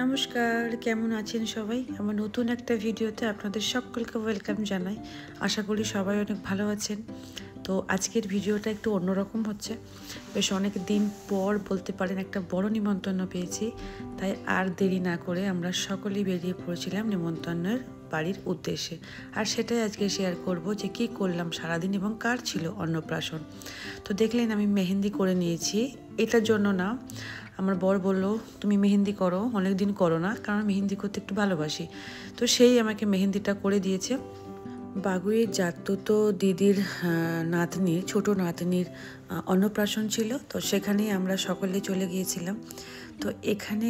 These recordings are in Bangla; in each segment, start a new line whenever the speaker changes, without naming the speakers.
নমস্কার, কেমন আছেন সবাই? আমার নতুন একটা ভিডিওতে আপনাদের সকলকে ওয়েলকাম জানাই। আশা করি সবাই অনেক ভালো আছেন। তো আজকের ভিডিওটা একটু অন্যরকম হচ্ছে। বেশ অনেক দিন পর বলতে পারেন একটা বড় নিমন্ত্রণ পেয়েছি। তাই আর দেরি না করে আমরা সকলেই বেরিয়ে পড়েছিলাম নিমন্ত্রণের বাড়ির উদ্দেশ্যে। আর সেটাই আজকে শেয়ার করব যে কী করলাম সারাদিন এবং কার ছিল অন্নপ্রাশন। তো দেখলেন আমি মেহেন্দি করে নিয়েছি। এটার জন্য না, আমার বর বলল তুমি মেহেন্দি করো, অনেক দিন করো না, কারণ মেহেন্দি করতে একটু ভালোবাসি। তো সেই আমাকে মেহেন্দিটা করে দিয়েছে। বাগুইয়ের জাতুতো দিদির নাতনির, ছোট নাতনির অন্নপ্রাশন ছিল, তো সেখানেই আমরা সকলে চলে গিয়েছিলাম। তো এখানে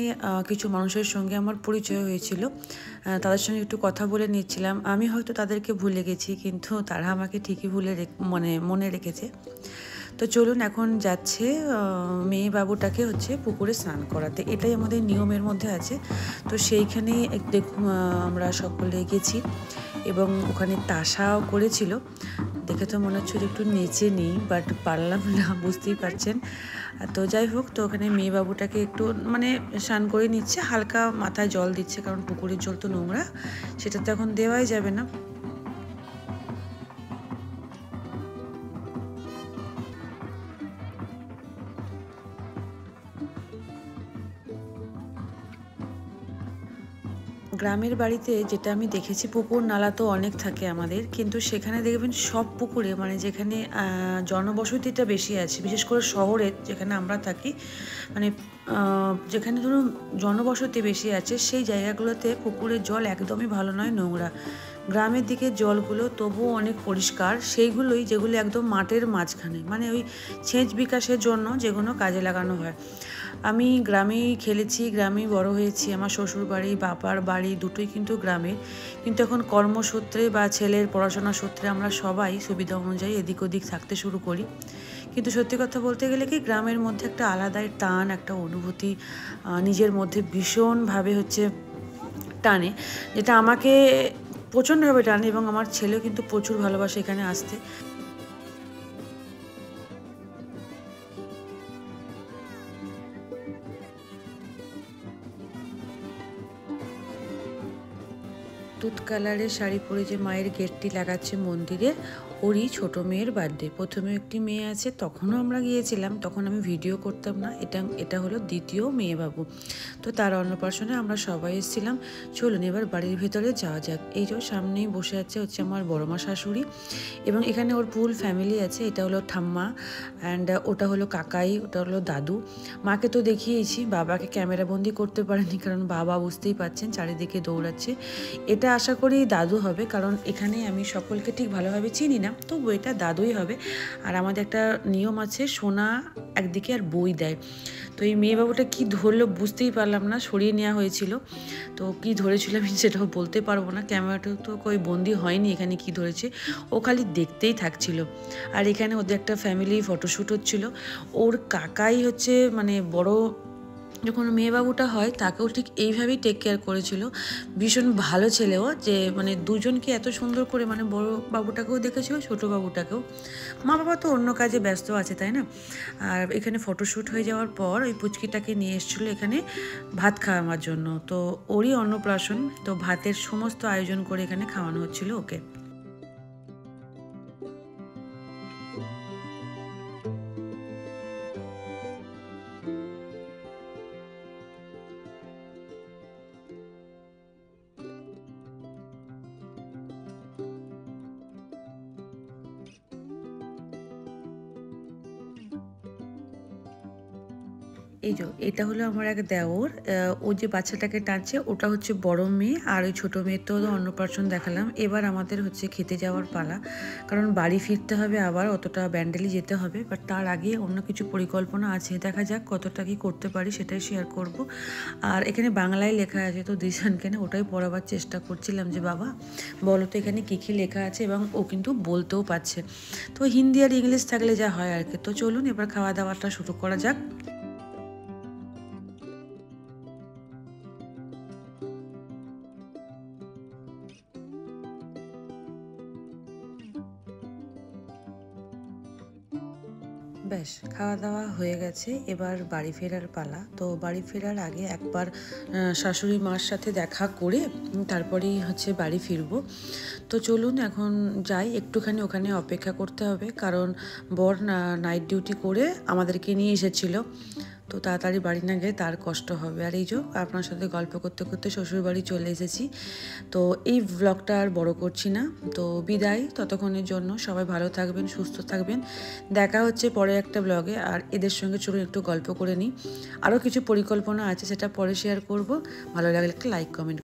কিছু মানুষের সঙ্গে আমার পরিচয় হয়েছিল, তাদের সঙ্গে একটু কথা বলে নিচ্ছিলাম। আমি হয়তো তাদেরকে ভুলে গেছি, কিন্তু তারা আমাকে ঠিকই মনে রেখেছে। তো চলুন, এখন যাচ্ছে মেয়ে বাবুটাকে পুকুরে স্নান করাতে। এটাই আমাদের নিয়মের মধ্যে আছে। তো সেইখানেই দেখুন আমরা সকলে গেছি এবং ওখানে তাসাও করেছিল। দেখে তো মনে হচ্ছে একটু নেচে নিই, বাট পারলাম না, বুঝতেই পারছেন। তো যাই হোক, তো ওখানে মেয়ে বাবুটাকে একটু স্নান করে নিচ্ছে, হালকা মাথায় জল দিচ্ছে, কারণ পুকুরের জল তো নোংরা, সেটা তো এখন দেওয়াই যাবে না। গ্রামের বাড়িতে যেটা আমি দেখেছি, পুকুর নালা তো অনেক থাকে আমাদের, কিন্তু সেখানে দেখবেন সব পুকুরে যেখানে জনবসতিটা বেশি আছে, বিশেষ করে শহরে যেখানে আমরা থাকি, যেখানে ধরুন জনবসতি বেশি আছে, সেই জায়গাগুলোতে পুকুরের জল একদমই ভালো নয়, নোংরা। গ্রামের দিকে জলগুলো তবুও অনেক পরিষ্কার, সেইগুলোই যেগুলো একদম মাঠের মাঝখানে, ওই সেচ বিকাশের জন্য যেগুলো কাজে লাগানো হয়। আমি গ্রামেই খেলেছি, গ্রামেই বড় হয়েছি। আমার শ্বশুর বাড়ি, বাবার বাড়ি দুটোই কিন্তু গ্রামে। কিন্তু এখন কর্মসূত্রে বা ছেলের পড়াশোনার সূত্রে আমরা সবাই সুবিধা অনুযায়ী এদিক ওদিক থাকতে শুরু করি। কিন্তু সত্যি কথা বলতে গেলে কি, গ্রামের মধ্যে একটা আলাদাই টান, একটা অনুভূতি নিজের মধ্যে ভীষণভাবে টানে, যেটা আমাকে প্রচণ্ডভাবে টানে, এবং আমার ছেলেও কিন্তু প্রচুর ভালোবাসে এখানে আসতে। দুধ কালারের শাড়ি পরে যে মায়ের গেটটি লাগাচ্ছে মন্দিরে, ওরই ছোট মেয়ের বার্থডে। প্রথমে একটি মেয়ে আছে, তখনও আমরা গিয়েছিলাম, তখন আমি ভিডিও করতাম না। এটা হলো দ্বিতীয় মেয়ে বাবু। তো তার অন্নপ্রাশনে আমরা সবাই এসেছিলাম। চলুন এবার বাড়ির ভিতরে যাওয়া যাক। এই যে সামনেই বসে আছে আমার বড়মা শাশুড়ি, এবং এখানে ওর ফুল ফ্যামিলি আছে। এটা হলো ঠাম্মা, অ্যান্ড ওটা হলো কাকাই, ওটা হলো দাদু। মাকে তো দেখিয়েছি, বাবাকে ক্যামেরাবন্দি করতে পারেনি, কারণ বাবা বুঝতেই পারছেন চারিদিকে দৌড়াচ্ছে। এটা আশা করি দাদু হবে, কারণ এখানে আমি সকলকে ঠিক ভালোভাবে চিনি না, তবু এটা দাদুই হবে। আর আমাদের একটা নিয়ম আছে, সোনা একদিকে আর বই দেয়। তো এই মেয়ে বাবুটা কী ধরলো বুঝতেই পারলাম না, সরিয়ে নেওয়া হয়েছিল। তো কী ধরেছিল আমি সেটাও বলতে পারবো না, ক্যামেরাটা তো কই বন্দি হয়নি এখানে কী ধরেছে, ও খালি দেখতেই থাকছিল। আর এখানে ওদের একটা ফ্যামিলি ফটোশ্যুট হচ্ছিল। ওর কাকাই বড়, যখন মেয়েবাবুটা হয় তাকেও ঠিক এইভাবেই টেক কেয়ার করেছিল। ভীষণ ভালো ছেলেও, যে দুজনকে এত সুন্দর করে, বড় বাবুটাকেও দেখেছিল, ছোট বাবুটাকেও। মা বাবা তো অন্য কাজে ব্যস্ত আছে, তাই না? আর এখানে ফটোশ্যুট হয়ে যাওয়ার পর ওই পুচকিটাকে নিয়ে এসেছিলো এখানে ভাত খাওয়ানোর জন্য। তো ওরই অন্নপ্রাশন, তো ভাতের সমস্ত আয়োজন করে এখানে খাওয়ানো হচ্ছিল ওকে। এই যে এটা হলো আমার এক দেওর, ও যে বাচ্চাটাকে টানছে ওটা হচ্ছে বড় মেয়ে, আর ওই ছোটো মেয়ের তো অন্নপ্রাশন দেখালাম। এবার আমাদের খেতে যাওয়ার পালা, কারণ বাড়ি ফিরতে হবে, আবার অতটা ব্যান্ডেলি যেতে হবে। বাট তার আগে অন্য কিছু পরিকল্পনা আছে, দেখা যাক কতটা কি করতে পারি, সেটাই শেয়ার করব। আর এখানে বাংলায় লেখা আছে, তো দিশানকে না ওটাই পড়াবার চেষ্টা করছিলাম, যে বাবা বলো তো এখানে কী কী লেখা আছে, এবং ও কিন্তু বলতেও পারছে। তো হিন্দি আর ইংলিশ থাকলে যা হয় আর কি। তো চলুন এবার খাওয়া দাওয়াটা শুরু করা যাক। ব্যাস খাওয়া দাওয়া হয়ে গেছে, এবার বাড়ি ফেরার পালা। তো বাড়ি ফেরার আগে একবার শাশুড়ি মার সাথে দেখা করে তারপরেই হচ্ছে বাড়ি ফিরবো। তো চলুন এখন যাই, একটুখানি ওখানে অপেক্ষা করতে হবে, কারণ বর নাইট ডিউটি করে আমাদেরকে নিয়ে এসেছিলো। তো তাড়াতাড়ি বাড়ি না গেলে তার কষ্ট হবে। আর এই যে আপনার সাথে গল্প করতে করতে শ্বশুরবাড়ি চলে এসেছি। তো এই ব্লগটা আর বড় করছি না, তো বিদায় ততক্ষণের জন্য। সবাই ভালো থাকবেন, সুস্থ থাকবেন। দেখা হচ্ছে পরে একটা ব্লগে। আর এদের সঙ্গে চলুন একটু গল্প করে নিই। আরও কিছু পরিকল্পনা আছে, সেটা পরে শেয়ার করব। ভালো লাগলে একটা লাইক কমেন্ট